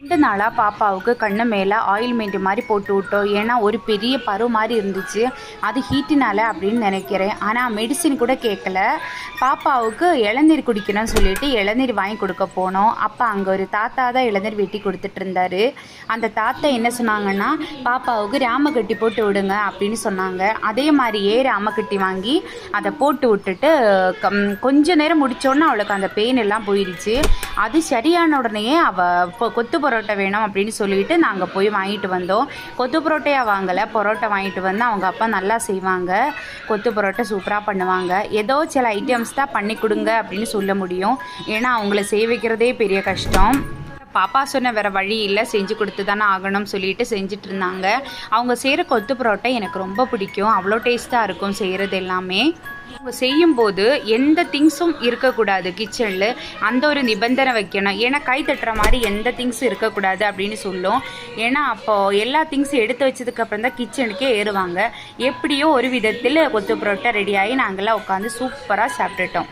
2 நாளாக பாப்பாவுக்கு கண்ணு மேலே ஆயில்மெண்ட் மாதிரி போட்டு விட்டோம். ஏன்னா ஒரு பெரிய பரு மாதிரி இருந்துச்சு. அது ஹீட்டினால அப்படின்னு நினைக்கிறேன். ஆனால் மெடிசின் கூட கேட்கல. பாப்பாவுக்கு இளநீர் குடிக்கணும்னு சொல்லிட்டு இளநீர் வாங்கி கொடுக்க போனோம். அப்போ அங்கே ஒரு தாத்தா தான் இளநீர் வெட்டி கொடுத்துட்டு இருந்தாரு. அந்த தாத்தா என்ன சொன்னாங்கன்னா, பாப்பாவுக்கு ராமக்கட்டி போட்டு விடுங்க அப்படின்னு சொன்னாங்க. அதே மாதிரியே ராமக்கட்டி வாங்கி அதை போட்டு விட்டுட்டு கொஞ்ச நேரம் முடித்தோன்னே அவளுக்கு அந்த பெயின் எல்லாம் போயிடுச்சு. அது சரியான உடனே அவள் கொத்து பரோட்டா வேணும் அப்படின்னு சொல்லிட்டு நாங்கள் போய் வாங்கிட்டு வந்தோம். கொத்து பரோட்டையாக வாங்கலை, பரோட்டா வாங்கிட்டு வந்து அவங்க அப்பா நல்லா செய்வாங்க. கொத்து பரோட்டா சூப்பராக பண்ணுவாங்க. ஏதோ சில ஐட்டம்ஸ் தான் பண்ணி கொடுங்க அப்படின்னு சொல்ல முடியும். ஏன்னா அவங்கள செய்ய வைக்கிறதே பெரிய கஷ்டம். பாப்பா சொன்ன வேறு வழி இல்லை, செஞ்சு கொடுத்து தானே ஆகணும்னு சொல்லிட்டு செஞ்சுட்டு இருந்தாங்க. அவங்க செய்கிற கொத்து பரோட்டா எனக்கு ரொம்ப பிடிக்கும். அவ்வளோ டேஸ்ட்டாக இருக்கும் செய்கிறது எல்லாமே. அவங்க செய்யும்போது எந்த திங்ஸும் இருக்கக்கூடாது கிச்சனில், அந்த ஒரு நிபந்தனை வைக்கணும். ஏன்னா கை தட்டுற மாதிரி எந்த திங்ஸும் இருக்கக்கூடாது அப்படின்னு சொல்லும். ஏன்னா அப்போது எல்லா திங்ஸும் எடுத்து வச்சதுக்கப்புறம் தான் கிச்சனுக்கே ஏறுவாங்க. எப்படியோ ஒரு விதத்தில் கொத்து பரோட்டா ரெடியாகி நாங்களாம் உட்காந்து சூப்பராக சாப்பிட்டுட்டோம்.